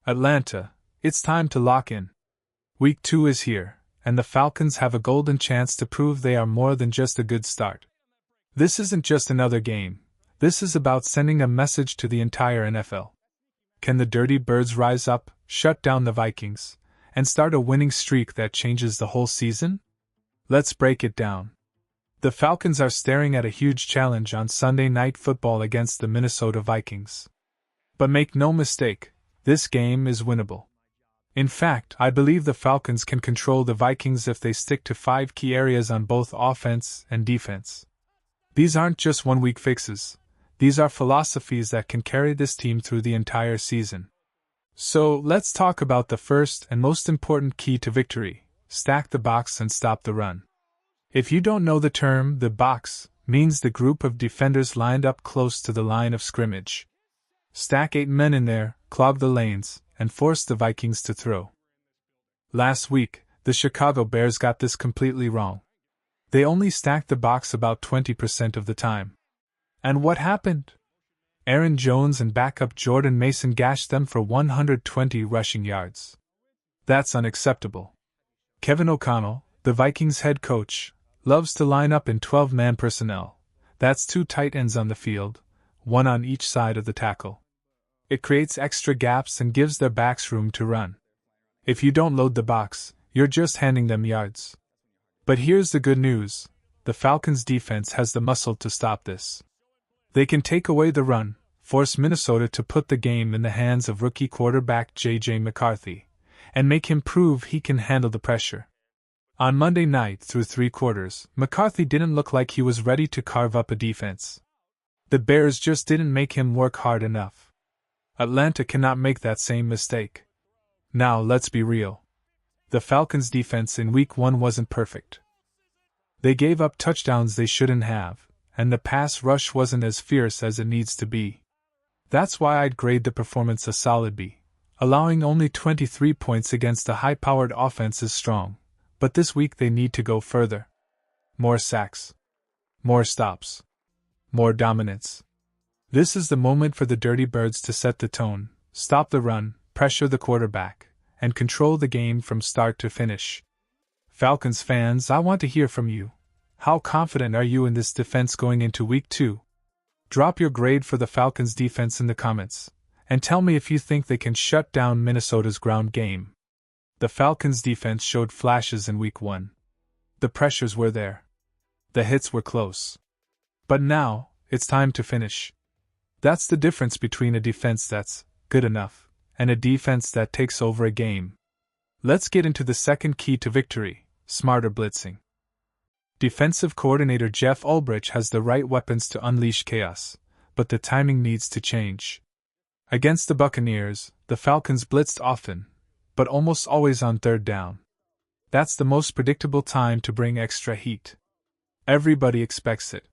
Atlanta, it's time to lock in. Week 2 is here, and the Falcons have a golden chance to prove they are more than just a good start. This isn't just another game, this is about sending a message to the entire NFL. Can the Dirty Birds rise up, shut down the Vikings, and start a winning streak that changes the whole season? Let's break it down. The Falcons are staring at a huge challenge on Sunday Night Football against the Minnesota Vikings. But make no mistake, this game is winnable. In fact, I believe the Falcons can control the Vikings if they stick to 5 key areas on both offense and defense. These aren't just one-week fixes, these are philosophies that can carry this team through the entire season. So, let's talk about the first and most important key to victory: stack the box and stop the run. If you don't know the term, the box means the group of defenders lined up close to the line of scrimmage. Stack 8 men in there, clog the lanes, and force the Vikings to throw. Last week, the Chicago Bears got this completely wrong. They only stacked the box about 20% of the time. And what happened? Aaron Jones and backup Jordan Mason gashed them for 120 rushing yards. That's unacceptable. Kevin O'Connell, the Vikings head coach, loves to line up in 12-man personnel. That's 2 tight ends on the field, 1 on each side of the tackle. It creates extra gaps and gives their backs room to run. If you don't load the box, you're just handing them yards. But here's the good news: the Falcons' defense has the muscle to stop this. They can take away the run, force Minnesota to put the game in the hands of rookie quarterback J.J. McCarthy, and make him prove he can handle the pressure. On Monday night, through 3 quarters, McCarthy didn't look like he was ready to carve up a defense. The Bears just didn't make him work hard enough. Atlanta cannot make that same mistake. Now, let's be real. The Falcons' defense in Week 1 wasn't perfect. They gave up touchdowns they shouldn't have, and the pass rush wasn't as fierce as it needs to be. That's why I'd grade the performance a solid B. Allowing only 23 points against a high-powered offense is strong, but this week they need to go further. More sacks. More stops. More dominance. This is the moment for the Dirty Birds to set the tone, stop the run, pressure the quarterback, and control the game from start to finish. Falcons fans, I want to hear from you. How confident are you in this defense going into Week 2? Drop your grade for the Falcons' defense in the comments, and tell me if you think they can shut down Minnesota's ground game. The Falcons' defense showed flashes in Week 1. The pressures were there. The hits were close. But now, it's time to finish. That's the difference between a defense that's good enough and a defense that takes over a game. Let's get into the second key to victory: smarter blitzing. Defensive coordinator Jeff Ulbrich has the right weapons to unleash chaos, but the timing needs to change. Against the Buccaneers, the Falcons blitzed often, but almost always on 3rd down. That's the most predictable time to bring extra heat. Everybody expects it.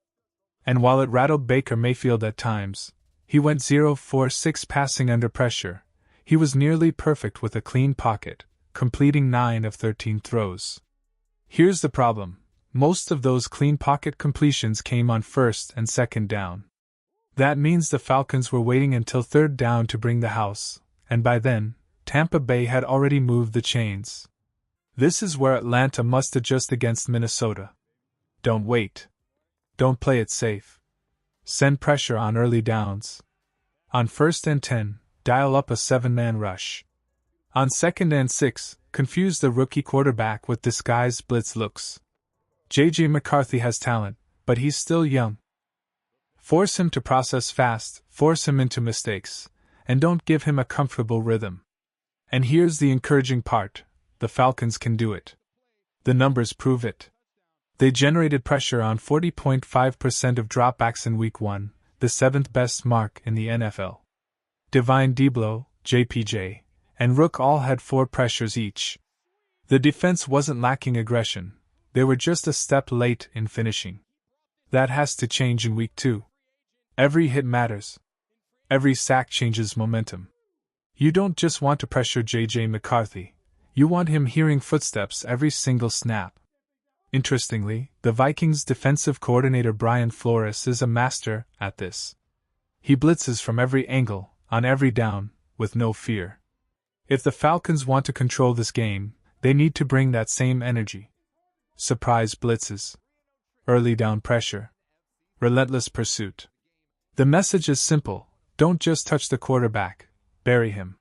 And while it rattled Baker Mayfield at times, he went 0-for-6 passing under pressure. He was nearly perfect with a clean pocket, completing 9 of 13 throws. Here's the problem: most of those clean pocket completions came on 1st and 2nd down. That means the Falcons were waiting until 3rd down to bring the house, and by then, Tampa Bay had already moved the chains. This is where Atlanta must adjust against Minnesota. Don't wait. Don't play it safe. Send pressure on early downs. On 1st and 10, dial up a 7-man rush. On 2nd and 6, confuse the rookie quarterback with disguised blitz looks. J.J. McCarthy has talent, but he's still young. Force him to process fast, force him into mistakes, and don't give him a comfortable rhythm. And here's the encouraging part: the Falcons can do it. The numbers prove it. They generated pressure on 40.5% of dropbacks in Week 1, the 7th best mark in the NFL. Divine Deablo, JPJ, and Rook all had 4 pressures each. The defense wasn't lacking aggression, they were just a step late in finishing. That has to change in Week 2. Every hit matters. Every sack changes momentum. You don't just want to pressure J.J. McCarthy, you want him hearing footsteps every single snap. Interestingly, the Vikings' defensive coordinator Brian Flores is a master at this. He blitzes from every angle, on every down, with no fear. If the Falcons want to control this game, they need to bring that same energy. Surprise blitzes. Early down pressure. Relentless pursuit. The message is simple: don't just touch the quarterback, bury him.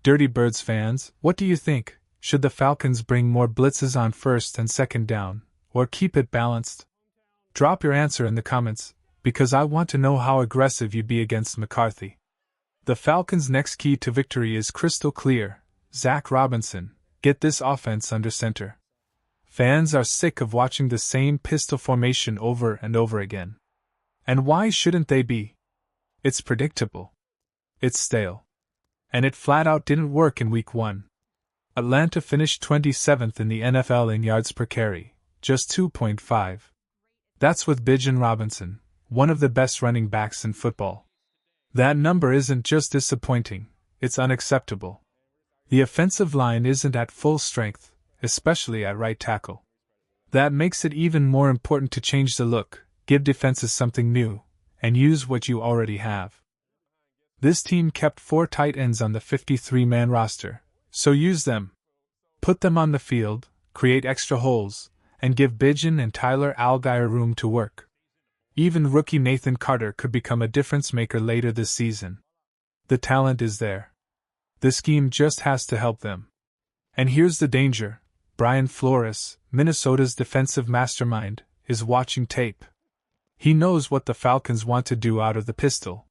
Dirty Birds fans, what do you think? Should the Falcons bring more blitzes on first and second down, or keep it balanced? Drop your answer in the comments, because I want to know how aggressive you'd be against McCarthy. The Falcons' next key to victory is crystal clear: Zach Robinson, get this offense under center. Fans are sick of watching the same pistol formation over and over again. And why shouldn't they be? It's predictable. It's stale. And it flat out didn't work in Week 1. Atlanta finished 27th in the NFL in yards per carry, just 2.5. That's with Bijan Robinson, one of the best running backs in football. That number isn't just disappointing, it's unacceptable. The offensive line isn't at full strength, especially at right tackle. That makes it even more important to change the look, give defenses something new, and use what you already have. This team kept 4 tight ends on the 53-man roster, so use them. Put them on the field, create extra holes, and give Bijan and Tyler Allgeier room to work. Even rookie Nathan Carter could become a difference maker later this season. The talent is there. The scheme just has to help them. And here's the danger: Brian Flores, Minnesota's defensive mastermind, is watching tape. He knows what the Falcons want to do out of the pistol.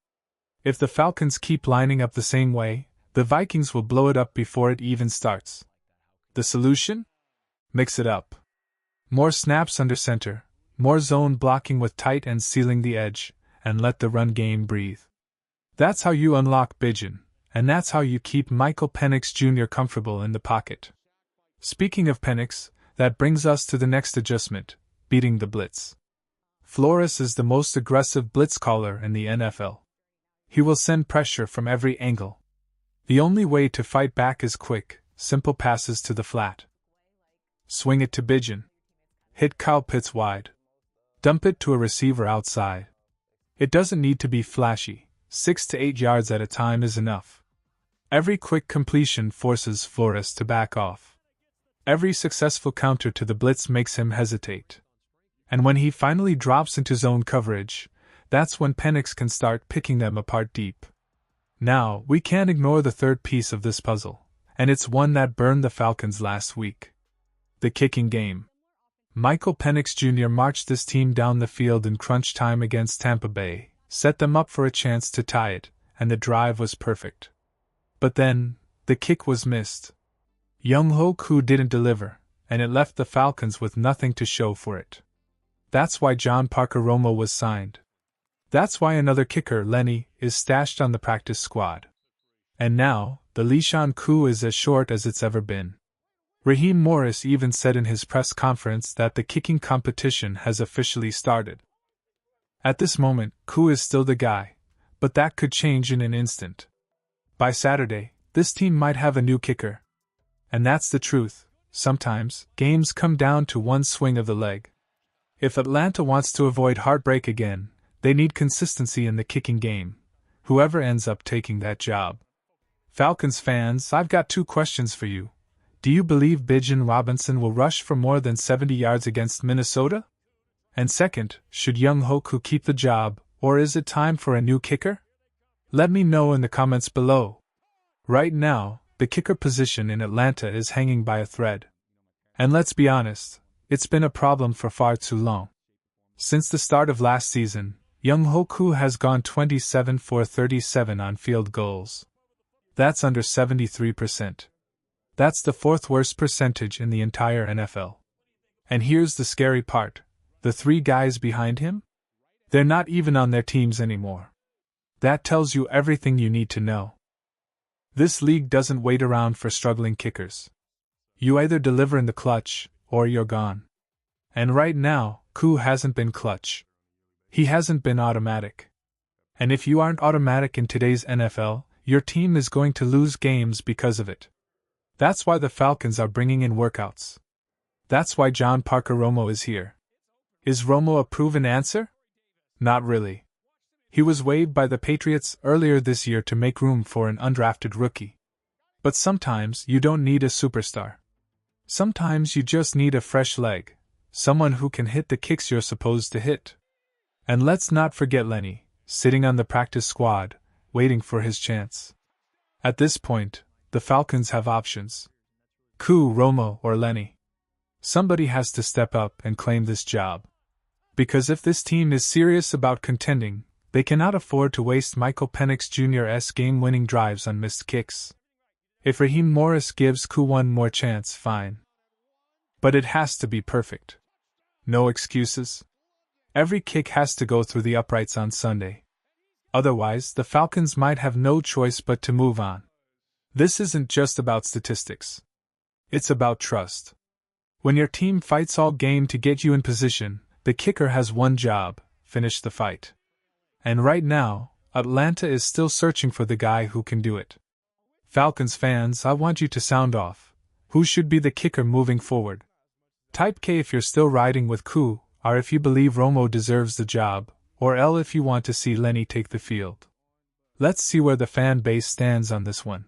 If the Falcons keep lining up the same way, the Vikings will blow it up before it even starts. The solution? Mix it up. More snaps under center, more zone blocking with tight ends sealing the edge, and let the run game breathe. That's how you unlock Bijan, and that's how you keep Michael Penix Jr. comfortable in the pocket. Speaking of Penix, that brings us to the next adjustment: beating the blitz. Flores is the most aggressive blitz caller in the NFL. He will send pressure from every angle. The only way to fight back is quick, simple passes to the flat. Swing it to Bijan. Hit Kyle Pitts wide. Dump it to a receiver outside. It doesn't need to be flashy, 6 to 8 yards at a time is enough. Every quick completion forces Flores to back off. Every successful counter to the blitz makes him hesitate. And when he finally drops into zone coverage, that's when Penix can start picking them apart deep. Now, we can't ignore the third piece of this puzzle, and it's one that burned the Falcons last week: the kicking game. Michael Penix Jr. marched this team down the field in crunch time against Tampa Bay, set them up for a chance to tie it, and the drive was perfect. But then, the kick was missed. Younghoe Koo didn't deliver, and it left the Falcons with nothing to show for it. That's why John Parker Romo was signed. That's why another kicker, Lenny, is stashed on the practice squad. And now, the LeSean Koo is as short as it's ever been. Raheem Morris even said in his press conference that the kicking competition has officially started. At this moment, Koo is still the guy, but that could change in an instant. By Saturday, this team might have a new kicker. And that's the truth: sometimes, games come down to one swing of the leg. If Atlanta wants to avoid heartbreak again, they need consistency in the kicking game, whoever ends up taking that job. Falcons fans, I've got 2 questions for you. Do you believe Bijan Robinson will rush for more than 70 yards against Minnesota? And second, should Younghoe Koo keep the job, or is it time for a new kicker? Let me know in the comments below. Right now, the kicker position in Atlanta is hanging by a thread. And let's be honest, it's been a problem for far too long. Since the start of last season, Younghoe Koo has gone 27 for 37 on field goals. That's under 73%. That's the 4th worst percentage in the entire NFL. And here's the scary part: the 3 guys behind him? They're not even on their teams anymore. That tells you everything you need to know. This league doesn't wait around for struggling kickers. You either deliver in the clutch, or you're gone. And right now, Koo hasn't been clutch. He hasn't been automatic. And if you aren't automatic in today's NFL, your team is going to lose games because of it. That's why the Falcons are bringing in workouts. That's why John Parker Romo is here. Is Romo a proven answer? Not really. He was waived by the Patriots earlier this year to make room for an undrafted rookie. But sometimes you don't need a superstar. Sometimes you just need a fresh leg, someone who can hit the kicks you're supposed to hit. And let's not forget Lenny, sitting on the practice squad, waiting for his chance. At this point, the Falcons have options. Koo, Romo, or Lenny. Somebody has to step up and claim this job. Because if this team is serious about contending, they cannot afford to waste Michael Penix Jr.'s game-winning drives on missed kicks. If Raheem Morris gives Koo one more chance, fine. But it has to be perfect. No excuses. Every kick has to go through the uprights on Sunday. Otherwise, the Falcons might have no choice but to move on. This isn't just about statistics. It's about trust. When your team fights all game to get you in position, the kicker has one job: finish the fight. And right now, Atlanta is still searching for the guy who can do it. Falcons fans, I want you to sound off. Who should be the kicker moving forward? Type K if you're still riding with Koo, R if you believe Romo deserves the job, or L if you want to see Lenny take the field. Let's see where the fan base stands on this one.